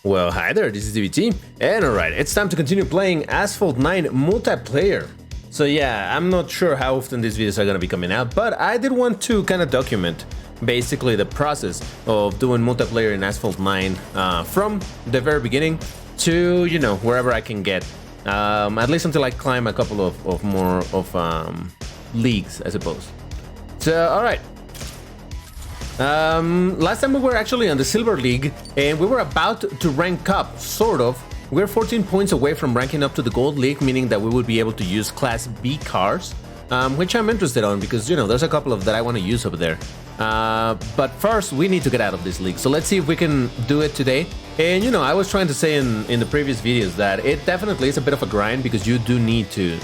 Well, hi there, this is DVT, and alright, it's time to continue playing Asphalt 9 multiplayer. So yeah, I'm not sure how often these videos are gonna be coming out, but I did want to kind of document basically the process of doing multiplayer in Asphalt 9 from the very beginning to, you know, wherever I can get. At least until I climb a couple of more leagues, I suppose. So, alright. Last time we were actually on the Silver League, and we were about to rank up, sort of. We're 14 points away from ranking up to the Gold League, meaning that we would be able to use Class B cars, which I'm interested on because, you know, there's a couple of that I want to use over there. But first, we need to get out of this league, so let's see if we can do it today. And, you know, I was trying to say in the previous videos that it definitely is a bit of a grind because you do need to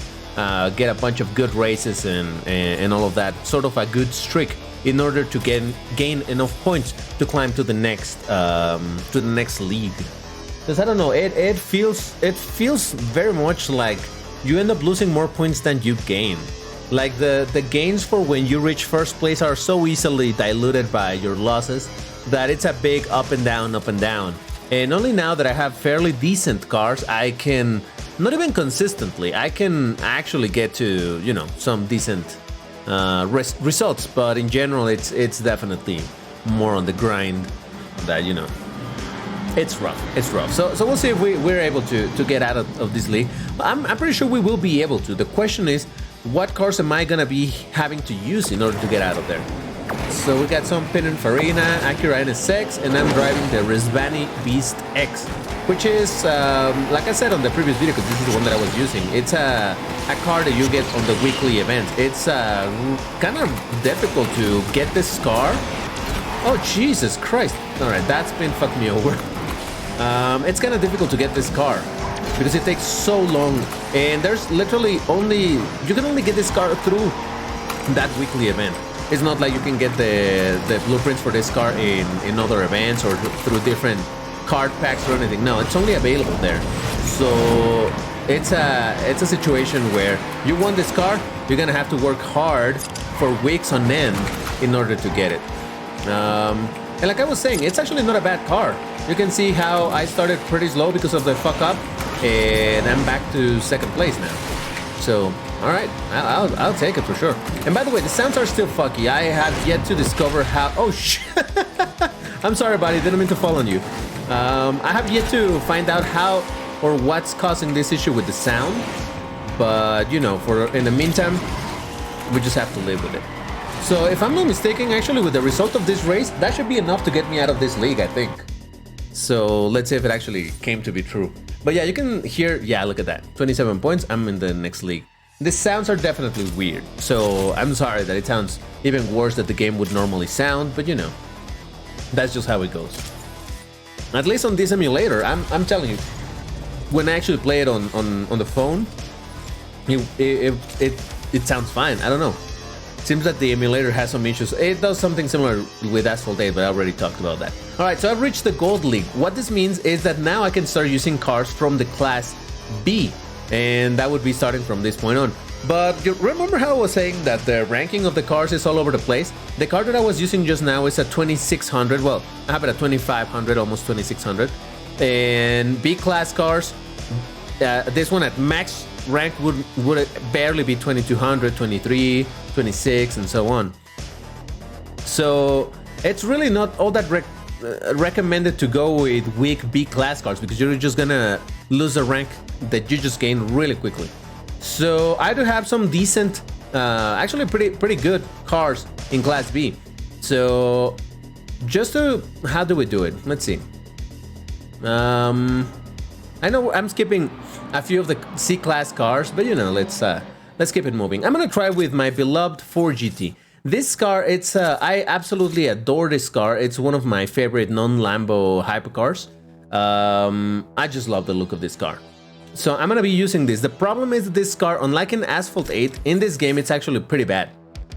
get a bunch of good races and all of that, sort of a good streak, in order to gain enough points to climb to the next league. Because I don't know, it feels very much like you end up losing more points than you gain. Like the gains for when you reach first place are so easily diluted by your losses that it's a big up and down, up and down. And only now that I have fairly decent cars, I can, not even consistently, I can actually get to, you know, some decent results, but in general it's definitely more on the grind that, you know, it's rough. So we'll see if we're able to get out of this league. I'm pretty sure we will be able to. The question is, what cars am I gonna be having to use in order to get out of there? So we got some Pininfarina, Acura NSX, and I'm driving the Rizvani Beast X, which is, like I said on the previous video, because this is the one that I was using, it's a car that you get on the weekly events. It's kind of difficult to get this car. Oh, Jesus Christ. Alright, that's been fucking me over. It's kind of difficult to get this car because it takes so long, and there's literally you can only get this car through that weekly event. It's not like you can get the blueprints for this car in other events or through different card packs or anything. No, it's only available there. So it's a situation where you want this car, you're gonna have to work hard for weeks on end in order to get it. And like I was saying, it's actually not a bad car. You can see how I started pretty slow because of the fuck up, and I'm back to second place now. So, alright, I'll take it for sure. And by the way, the sounds are still fucky. I have yet to discover how... Oh, shit! I'm sorry, buddy, didn't mean to fall on you. I have yet to find out how or what's causing this issue with the sound. But, you know, in the meantime, we just have to live with it. So, if I'm not mistaken, actually, with the result of this race, that should be enough to get me out of this league, I think. So, let's see if it actually came to be true. But yeah, you can hear, yeah, look at that. 27 points, I'm in the next league. The sounds are definitely weird, so I'm sorry that it sounds even worse than the game would normally sound, but you know, that's just how it goes. At least on this emulator, I'm telling you, when I actually play it on the phone, it sounds fine. I don't know. Seems that the emulator has some issues. It does something similar with Asphalt 8, but I already talked about that. Alright, so I've reached the Gold League. What this means is that now I can start using cars from the Class B, and that would be starting from this point on. But you remember how I was saying that the ranking of the cars is all over the place? The car that I was using just now is at 2600. Well, I have it at 2500, almost 2600. And B-class cars, this one at max rank would barely be 2200, 23, 26, and so on. So it's really not all that recommended to go with weak B-class cars because you're just gonna lose a rank that you just gain really quickly. So I do have some decent, actually pretty good cars in Class B. So how do we do it? Let's see. I know I'm skipping a few of the C-class cars, but you know, let's keep it moving. I'm gonna try with my beloved 4GT. This car, I absolutely adore this car. It's one of my favorite non-Lambo hypercars. I just love the look of this car. So I'm gonna be using this. The problem is that this car, unlike in Asphalt 8, in this game it's actually pretty bad.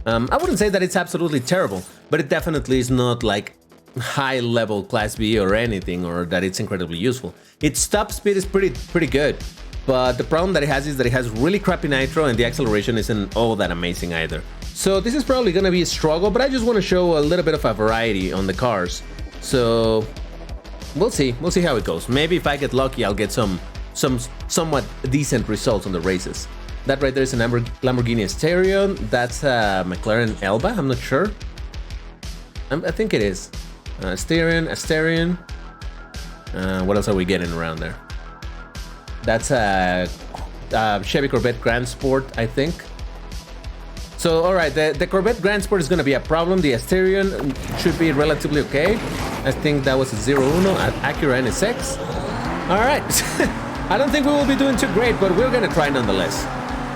I wouldn't say that it's absolutely terrible, but it definitely is not like high-level Class B or anything, or that it's incredibly useful. Its top speed is pretty good, but the problem that it has is that it has really crappy nitro and the acceleration isn't all that amazing either. So this is probably gonna be a struggle, but I just want to show a little bit of a variety on the cars. So We'll see. We'll see how it goes. Maybe if I get lucky, I'll get some somewhat decent results on the races. That right there is a Lamborghini Asterion. That's a McLaren Elba. I'm not sure. I think it is. Asterion. What else are we getting around there? That's a Chevy Corvette Grand Sport, I think. So, alright, the Corvette Grand Sport is going to be a problem. The Asterion should be relatively okay. I think that was a 0-1 at Acura NSX. Alright, I don't think we will be doing too great, but we're going to try nonetheless.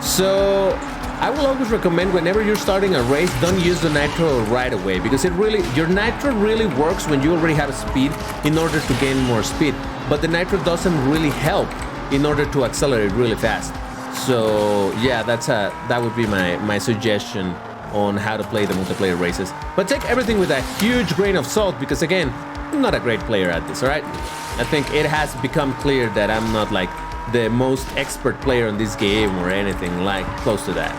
So, I will always recommend whenever you're starting a race, don't use the nitro right away, because your nitro really works when you already have a speed in order to gain more speed. But the nitro doesn't really help in order to accelerate really fast. So yeah, that would be my suggestion on how to play the multiplayer races. But take everything with a huge grain of salt, because again, I'm not a great player at this, alright? I think it has become clear that I'm not like the most expert player in this game or anything like close to that.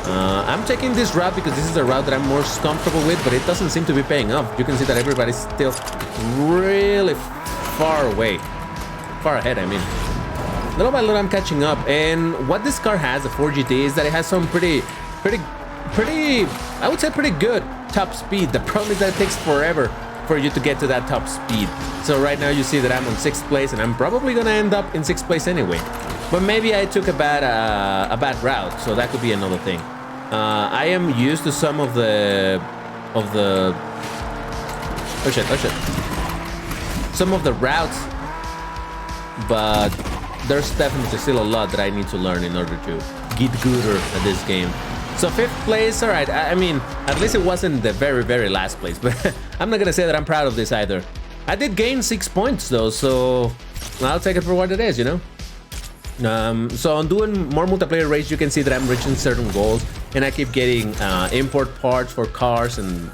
I'm taking this route because this is a route that I'm more comfortable with, but it doesn't seem to be paying off. You can see that everybody's still really far ahead, I mean. Little by little I'm catching up, and what this car has, the 4GT, is that it has some pretty, I would say pretty good top speed. The problem is that it takes forever for you to get to that top speed. So right now you see that I'm on 6th place, and I'm probably gonna end up in 6th place anyway. But maybe I took a bad route, so that could be another thing. I am used to some of the oh shit, some of the routes, but there's definitely still a lot that I need to learn in order to get gooder at this game. So 5th place, alright, I mean, at least it wasn't the very last place, but I'm not gonna say that I'm proud of this either. I did gain 6 points though, so I'll take it for what it is, you know? So on doing more multiplayer race, you can see that I'm reaching certain goals, and I keep getting import parts for cars, and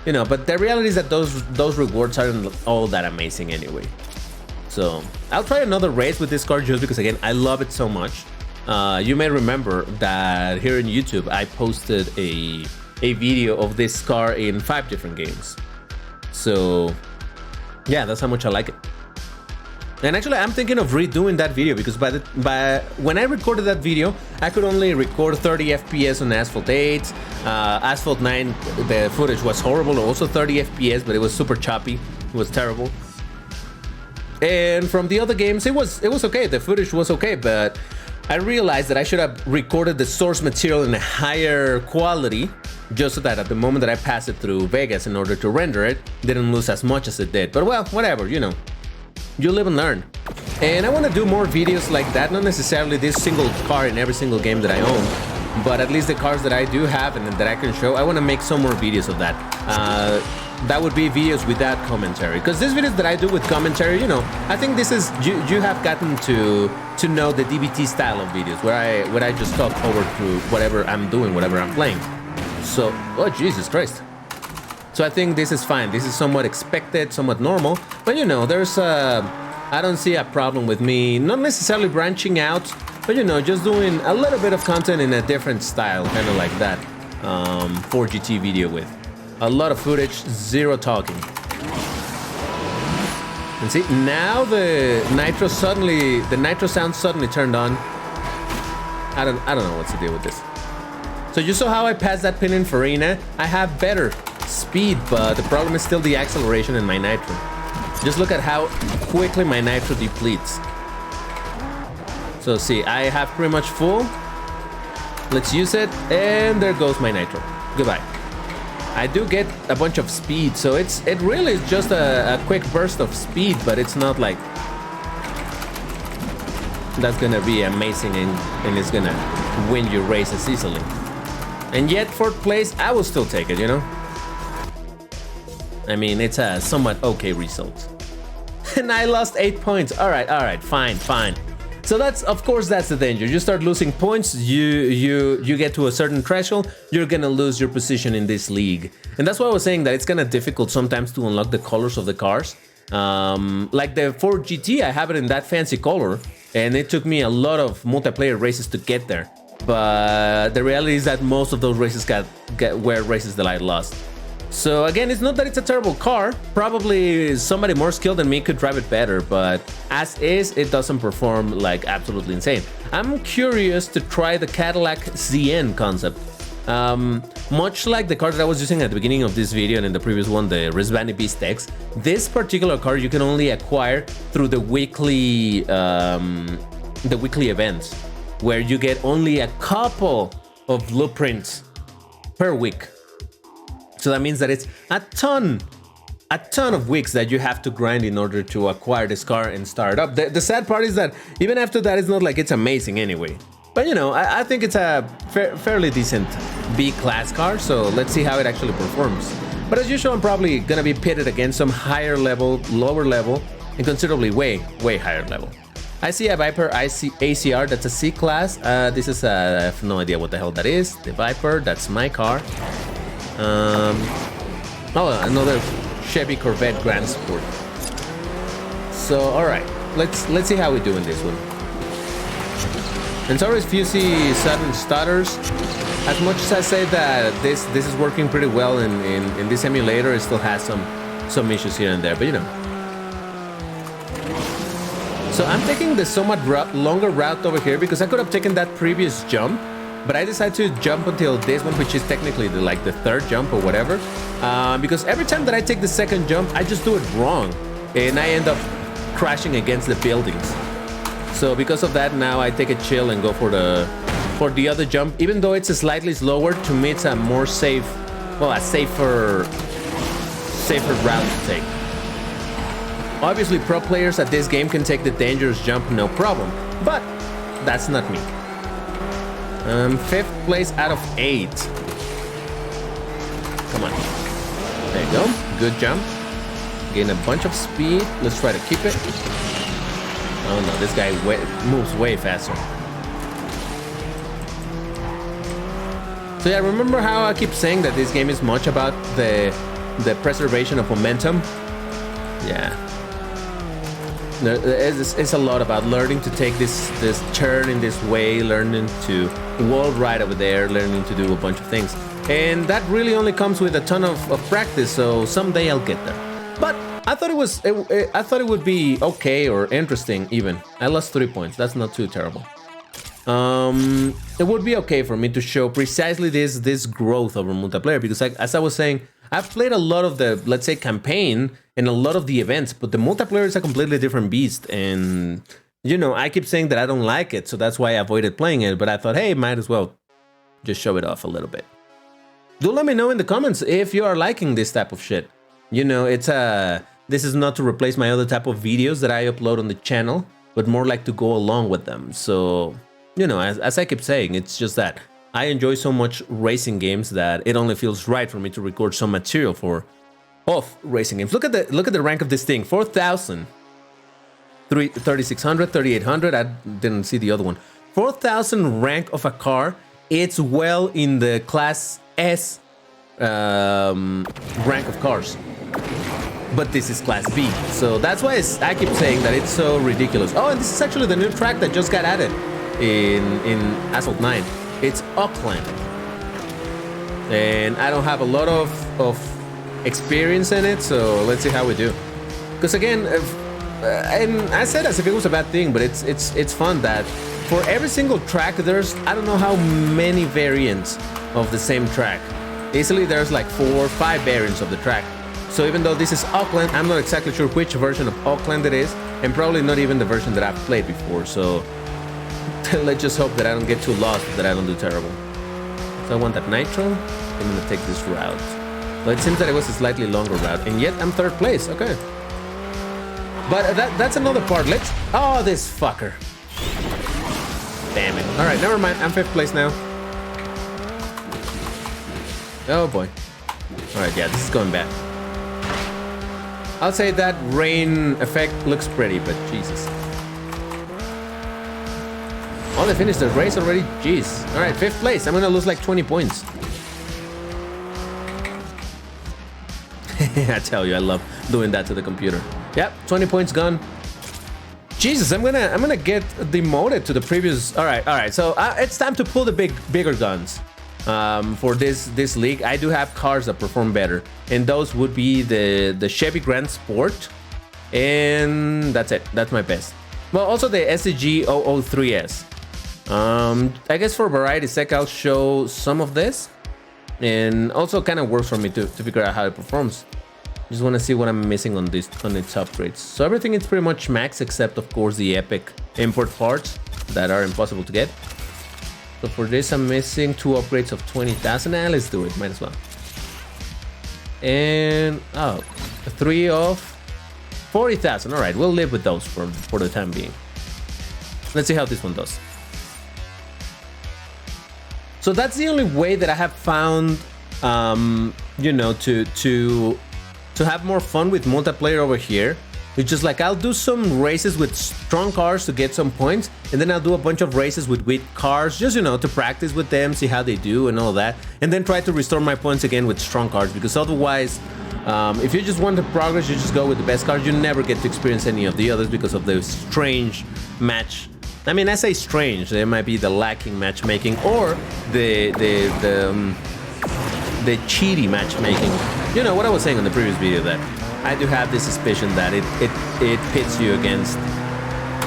you know, but the reality is that those rewards aren't all that amazing anyway. So I'll try another race with this car just because, again, I love it so much. You may remember that here in YouTube I posted a video of this car in 5 different games. So yeah, that's how much I like it. And actually I'm thinking of redoing that video, because when I recorded that video, I could only record 30 FPS on Asphalt 8. Asphalt 9, the footage was horrible, also 30 FPS, but it was super choppy. It was terrible. And from the other games, it was okay. The footage was okay, but I realized that I should have recorded the source material in a higher quality, just so that at the moment that I pass it through Vegas in order to render it, didn't lose as much as it did. But well, whatever, you know. You live and learn. And I want to do more videos like that, not necessarily this single car in every single game that I own, but at least the cars that I do have and that I can show, I want to make some more videos of that. That would be videos without commentary, because these videos that I do with commentary, you know, I think this is, you have gotten to know the DBT style of videos where I just talk over through whatever I'm doing, whatever I'm playing. So, oh Jesus Christ. So I think this is fine. This is somewhat expected, somewhat normal, but you know, I don't see a problem with me not necessarily branching out, but you know, just doing a little bit of content in a different style, kind of like that 4GT video with a lot of footage, zero talking. And see, now the nitro sound suddenly turned on. I don't know what's the deal with this. So you saw how I passed that pin in Farina. I have better speed, but the problem is still the acceleration in my nitro. Just look at how quickly my nitro depletes. So see, I have pretty much full. Let's use it, and there goes my nitro. Goodbye. I do get a bunch of speed, so it really is just a quick burst of speed, but it's not like that's gonna be amazing and it's gonna win your races easily. And yet 4th place, I will still take it, you know? I mean, it's a somewhat okay result. And I lost 8 points. Alright, fine. So of course that's the danger. You start losing points, you get to a certain threshold, you're gonna lose your position in this league. And that's why I was saying that it's kinda difficult sometimes to unlock the colors of the cars. Like the Ford GT, I have it in that fancy color, and it took me a lot of multiplayer races to get there. But the reality is that most of those races were races that I lost. So again, it's not that it's a terrible car. Probably somebody more skilled than me could drive it better, but as is, it doesn't perform like absolutely insane. I'm curious to try the Cadillac ZN concept. Much like the car that I was using at the beginning of this video and in the previous one, the Rizvani Beast X, this particular car you can only acquire through the weekly events, where you get only a couple of blueprints per week. So that means that it's a ton of weeks that you have to grind in order to acquire this car and start up. The sad part is that even after that, it's not like it's amazing anyway. But you know, I think it's a fairly decent B-class car, so let's see how it actually performs. But as usual, I'm probably gonna be pitted against some higher level, lower level, and considerably way higher level. I see a Viper ACR, that's a C-class. This is I have no idea what the hell that is. The Viper, that's my car. Oh, another Chevy Corvette Grand Sport. So, all right, let's see how we do in this one. And sorry if you see sudden stutters. As much as I say that this is working pretty well in this emulator, it still has some issues here and there, but you know. So I'm taking the somewhat longer route over here because I could have taken that previous jump. But I decided to jump until this one, which is technically the third jump or whatever. Because every time that I take the second jump, I just do it wrong. And I end up crashing against the buildings. So because of that, now I take a chill and go for the other jump. Even though it's slightly slower, to me it's a more safe, well, a safer route to take. Obviously, pro players at this game can take the dangerous jump, no problem. But that's not me. 5th place out of 8. Come on. There you go. Good jump. Gain a bunch of speed. Let's try to keep it. Oh no, this guy moves way faster. So yeah, remember how I keep saying that this game is much about the preservation of momentum? Yeah. It's a lot about learning to take this turn in this way, learning to wall ride over there, learning to do a bunch of things. And that really only comes with a ton of practice, so someday I'll get there. But I thought it would be okay or interesting even. I lost 3 points, that's not too terrible. It would be okay for me to show precisely this growth over multiplayer, because as I was saying, I've played a lot of the, let's say, campaign and a lot of the events, but the multiplayer is a completely different beast. And, you know, I keep saying that I don't like it, so that's why I avoided playing it. But I thought, hey, might as well just show it off a little bit. Do let me know in the comments if you are liking this type of shit. You know, this is not to replace my other type of videos that I upload on the channel, but more like to go along with them. So, you know, as I keep saying, it's just that I enjoy so much racing games that it only feels right for me to record some material of racing games. Look at the rank of this thing. 4,000, 3,600, 3,800. I didn't see the other one. 4,000 rank of a car. It's well in the class S rank of cars. But this is class B. So that's why I keep saying that it's so ridiculous. Oh, and this is actually the new track that just got added in Asphalt 9. It's Auckland, and I don't have a lot of experience in it, so let's see how we do. Because again, and I said as if it was a bad thing, but it's fun that for every single track there's, I don't know how many variants of the same track. Easily there's like 4 or 5 variants of the track. So even though this is Auckland, I'm not exactly sure which version of Auckland it is, and probably not even the version that I've played before. So let's just hope that I don't get too lost, that I don't do terrible. So I want that nitro. I'm gonna take this route. But it seems that it was a slightly longer route, and yet I'm 3rd place. Okay. But that's another part. Oh, this fucker. Damn it. All right, never mind. I'm 5th place now. Oh boy. All right, yeah, this is going bad. I'll say that rain effect looks pretty, but Jesus. Oh, they finished the race already? Jeez. All right, 5th place. I'm gonna lose like 20 points. I tell you, I love doing that to the computer. Yep, 20 points gone. Jesus, I'm gonna get demoted to the previous. All right. So it's time to pull the bigger guns. for this league. I do have cars that perform better, and those would be the Chevy Grand Sport, and that's it. That's my best. Well, also the SCG 003S. I guess for variety sake, I'll show some of this, and also kind of works for me to figure out how it performs. Just want to see what I'm missing on its upgrades. So everything is pretty much max, except of course the epic import parts that are impossible to get. So for this, I'm missing 2 upgrades of 20,000. Let's do it. Might as well. And 3 of 40,000. All right, we'll live with those for the time being. Let's see how this one does. So that's the only way that I have found, you know, to have more fun with multiplayer over here. It's just like I'll do some races with strong cars to get some points, and then I'll do a bunch of races with weak cars, just, you know, to practice with them, see how they do and all that, and then try to restore my points again with strong cars, because otherwise, if you just want to progress, you just go with the best cars. You never get to experience any of the others because of the strange match. I mean, I say strange, there might be the lacking matchmaking or the cheaty matchmaking. You know what I was saying in the previous video, that I do have this suspicion that it pits you against...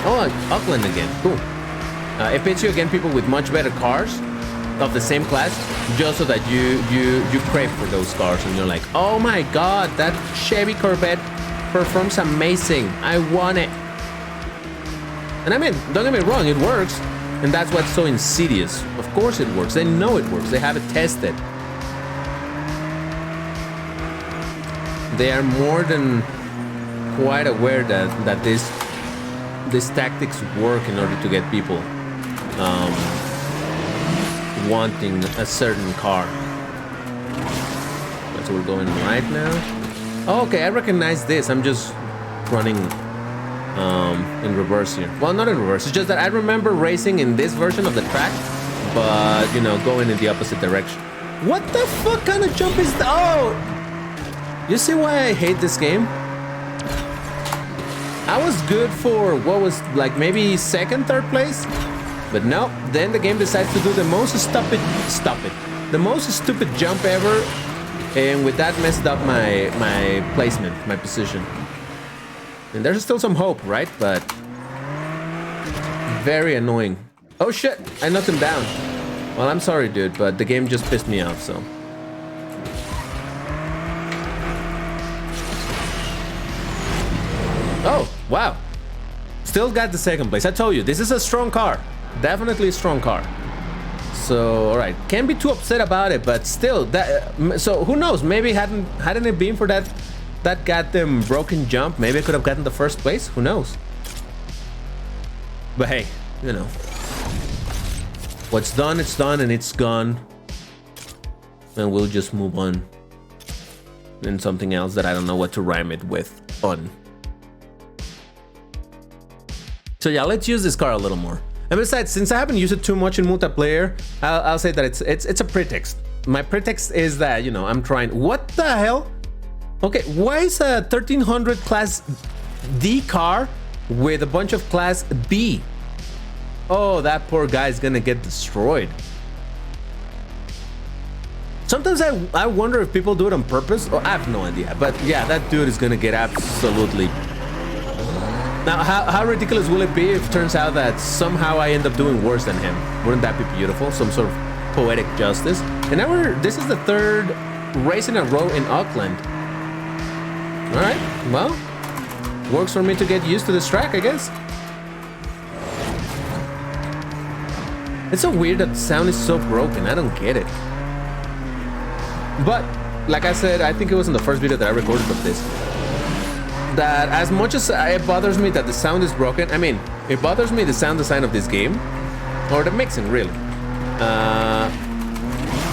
Oh, Auckland again, cool. It pits you against people with much better cars of the same class, just so that you crave for those cars, and you're like, oh my god, that Chevy Corvette performs amazing, I want it. And I mean, don't get me wrong, it works, and that's what's so insidious. Of course it works, they know it works, they have it tested. They are more than quite aware that these tactics work in order to get people wanting a certain car. That's where we're going right now. Oh, okay, I recognize this. I'm just running in reverse here. Well, not in reverse. It's just that I remember racing in this version of the track, but, you know, going in the opposite direction. What the fuck kind of jump is that? Oh! You see why I hate this game? I was good for, what was, like, maybe second, third place? But no, then the game decides to do the most the most stupid jump ever, and with that messed up my placement, my position. And there's still some hope, right? But very annoying. Oh shit, I knocked him down. Well, I'm sorry, dude, but the game just pissed me off, so. Oh, wow. Still got the second place. I told you, this is a strong car. Definitely a strong car. So, all right. Can't be too upset about it, but still, that. So who knows? Maybe hadn't it been for that goddamn broken jump, maybe I could have gotten the first place. Who knows? But hey, you know, what's done, it's done, and it's gone. And we'll just move on. And something else that I don't know what to rhyme it with. On. So yeah, let's use this car a little more. And besides, since I haven't used it too much in multiplayer, I'll say that it's a pretext. My pretext is that, you know, I'm trying. What the hell? Okay, why is a 1300 class D car with a bunch of class B? Oh, that poor guy's gonna get destroyed. Sometimes I wonder if people do it on purpose. Oh, I have no idea. But yeah, that dude is gonna get absolutely... Now, how ridiculous will it be if it turns out that somehow I end up doing worse than him? Wouldn't that be beautiful? Some sort of poetic justice. And now this is the third race in a row in Auckland. All right, well, works for me to get used to this track, I guess. It's so weird that the sound is so broken. I don't get it. But, like I said, I think it was in the first video that I recorded of this, that as much as it bothers me that the sound is broken, I mean, it bothers me the sound design of this game, or the mixing, really.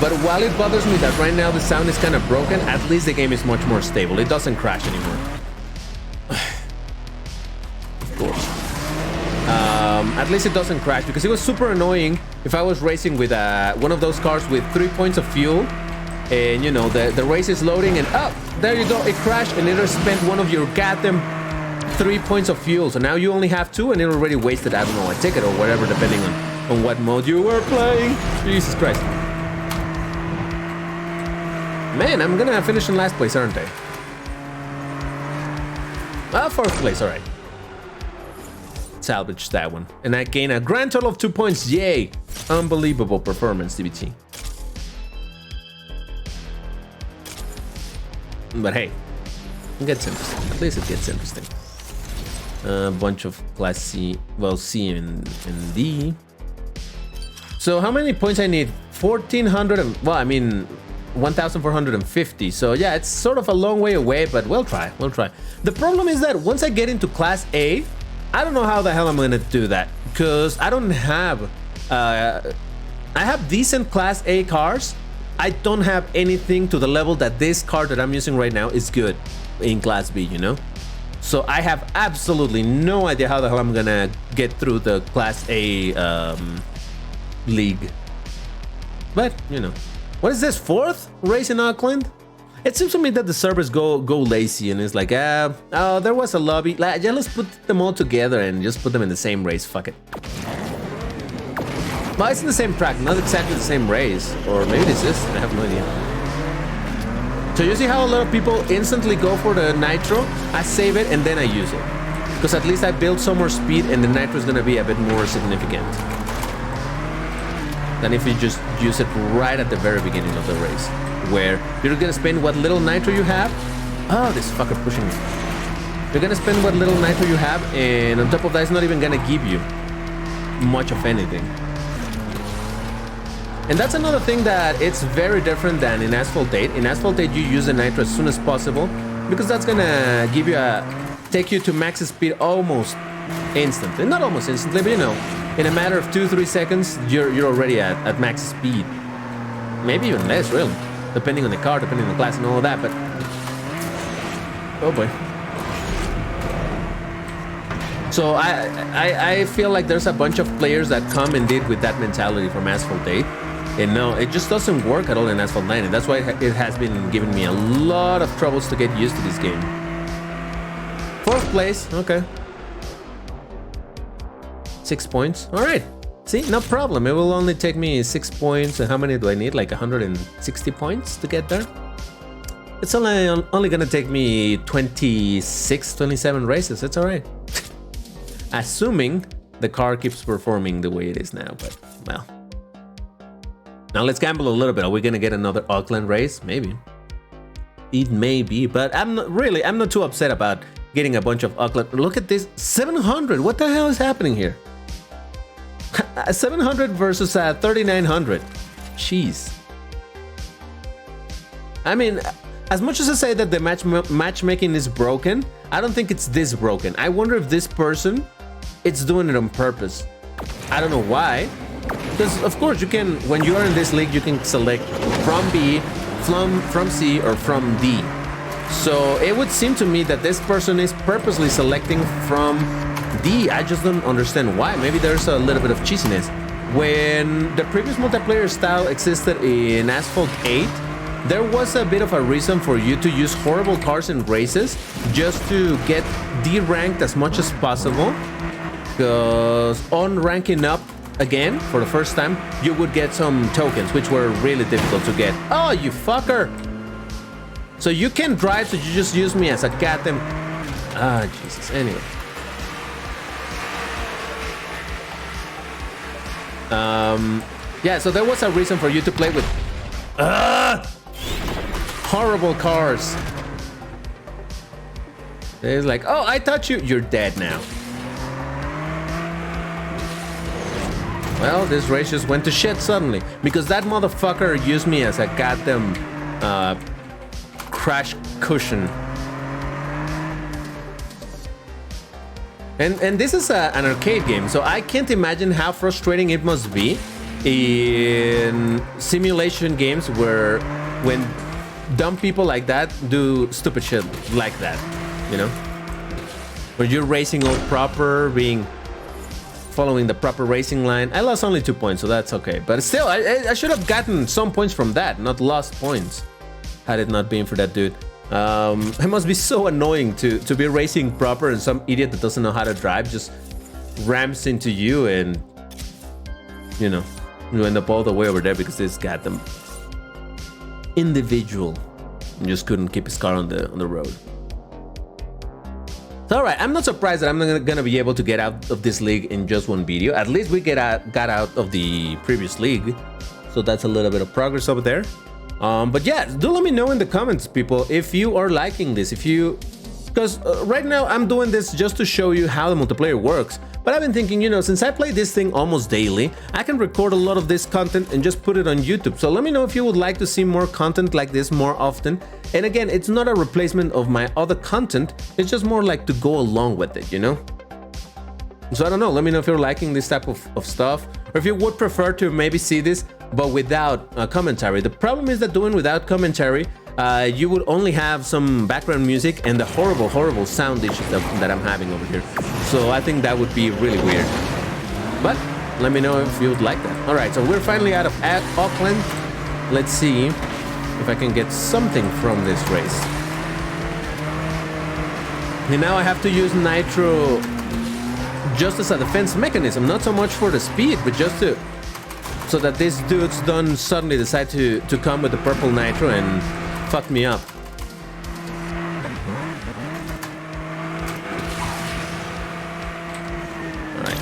But while it bothers me that right now the sound is kind of broken, at least the game is much more stable. It doesn't crash anymore. Of course. At least it doesn't crash, because it was super annoying if I was racing with one of those cars with 3 points of fuel, and you know, the race is loading and there you go, it crashed and it spent one of your goddamn 3 points of fuel. So now you only have 2 and it already wasted, I don't know, a ticket or whatever, depending on what mode you were playing. Jesus Christ. Man, I'm gonna finish in last place, aren't I? Well, 4th place, alright. Salvage that one. And I gain a grand total of 2 points. Yay! Unbelievable performance, DBT. But hey, it gets interesting. At least it gets interesting. A bunch of class C, well, C and D. So how many points I need? 1,400 and, well, I mean, 1,450. So yeah, it's sort of a long way away, but we'll try. We'll try. The problem is that once I get into class A, I don't know how the hell I'm gonna do that, because I don't have, I have decent class A cars. I don't have anything to the level that this car that I'm using right now is good in class B, you know? So I have absolutely no idea how the hell I'm gonna get through the class A league. But, you know, what is this, 4th race in Auckland? It seems to me that the servers go lazy and it's like, oh, there was a lobby. Like, yeah, let's put them all together and just put them in the same race. Fuck it. Well, it's in the same track, not exactly the same race. Or maybe this is, I have no idea. So you see how a lot of people instantly go for the nitro? I save it and then I use it. Because at least I build some more speed and the nitro is gonna be a bit more significant than if you just use it right at the very beginning of the race, where you're gonna spend what little nitro you have. Oh, this fucker pushing me. You're gonna spend what little nitro you have, and on top of that, it's not even gonna give you much of anything. And that's another thing that it's very different than in Asphalt 8. In Asphalt 8, you use the nitro as soon as possible, because that's gonna give you take you to max speed almost instantly. Not almost instantly, but you know, in a matter of 2-3 seconds, you're already at max speed. Maybe even less, really, depending on the car, depending on the class and all of that, but... oh boy. So I feel like there's a bunch of players that come and did with that mentality from Asphalt 8. And no, it just doesn't work at all in Asphalt 9, and that's why it has been giving me a lot of troubles to get used to this game. 4th place, okay. 6 points, all right. See, no problem. It will only take me 6 points. And how many do I need? Like 160 points to get there? It's only gonna take me 26, 27 races. It's all right. Assuming the car keeps performing the way it is now, but well. Now let's gamble a little bit. Are we gonna get another Auckland race? Maybe. It may be, but I'm not too upset about getting a bunch of Auckland. Look at this, 700. What the hell is happening here? 700 versus 3,900. Jeez. I mean, as much as I say that the matchmaking is broken, I don't think it's this broken. I wonder if this person, it's doing it on purpose. I don't know why. Because of course you can, when you are in this league, you can select from B, from C, or from D. So it would seem to me that this person is purposely selecting from D. I just don't understand why. Maybe there's a little bit of cheesiness. When the previous multiplayer style existed in Asphalt 8, there was a bit of a reason for you to use horrible cars in races just to get D ranked as much as possible. Because on ranking up again for the first time, you would get some tokens, which were really difficult to get. Oh, you fucker! So you can drive, so you just use me as a goddamn... ah, Jesus. Anyway. Yeah, so there was a reason for you to play with horrible cars. It's like, oh, I touch you, you're dead now. Well, this race just went to shit suddenly because that motherfucker used me as a goddamn crash cushion. And this is an arcade game, so I can't imagine how frustrating it must be in simulation games where when dumb people like that do stupid shit like that, you know? When you're racing all proper, following the proper racing line. I lost only 2 points, so that's okay. But still, I should have gotten some points from that, not lost points, had it not been for that dude. It must be so annoying to be racing proper and some idiot that doesn't know how to drive just rams into you and, you know, you end up all the way over there because this got them. individual. Just couldn't keep his car on the road. So, alright, I'm not surprised that I'm not gonna be able to get out of this league in just one video. At least we got out of the previous league, so that's a little bit of progress over there. But yeah, do let me know in the comments, people, if you are liking this, because right now I'm doing this just to show you how the multiplayer works. But I've been thinking, you know, since I play this thing almost daily, I can record a lot of this content and just put it on YouTube. So let me know if you would like to see more content like this more often. And again, it's not a replacement of my other content, it's just more like to go along with it, you know? So I don't know, let me know if you're liking this type of stuff, or if you would prefer to maybe see this, but without commentary. The problem is that doing without commentary, you would only have some background music and the horrible sound issues that I'm having over here. So I think that would be really weird. But let me know if you would like that. Alright, so we're finally out of Auckland. Let's see if I can get something from this race. And now I have to use nitro just as a defense mechanism, not so much for the speed, but just so that these dudes don't suddenly decide to come with the purple nitro and fuck me up.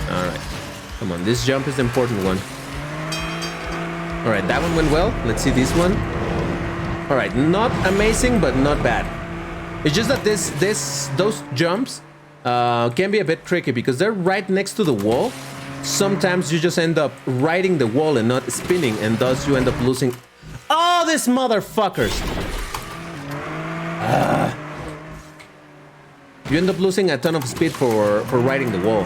Alright. Come on, this jump is the important one. Alright, that one went well. Let's see this one. Alright, not amazing, but not bad. It's just that those jumps can be a bit tricky because they're right next to the wall. Sometimes you just end up riding the wall and not spinning, and thus you end up losing. Oh, these motherfuckers! You end up losing a ton of speed for riding the wall.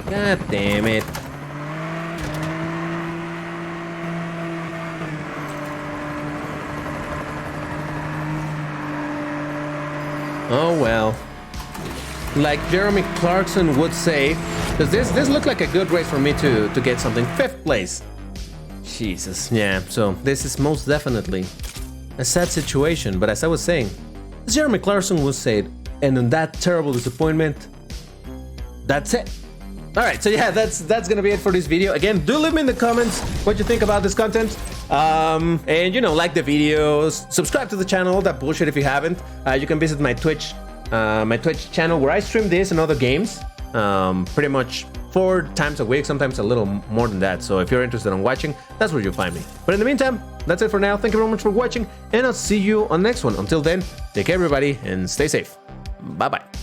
God damn it. Oh well. Like Jeremy Clarkson would say, because this looked like a good race for me to get something. 5th place. Jesus, yeah, so this is most definitely a sad situation, but as I was saying, as Jeremy Clarkson would say it, and in that terrible disappointment, that's it. Alright, so yeah, that's gonna be it for this video. Again, do leave me in the comments what you think about this content. And you know, like the videos, subscribe to the channel, all that bullshit if you haven't. You can visit my Twitch channel where I stream this and other games pretty much 4 times a week, sometimes a little more than that. So if you're interested in watching, that's where you'll find me. But in the meantime, that's it for now. Thank you very much for watching, and I'll see you on the next one. Until then, take care everybody and stay safe. Bye bye.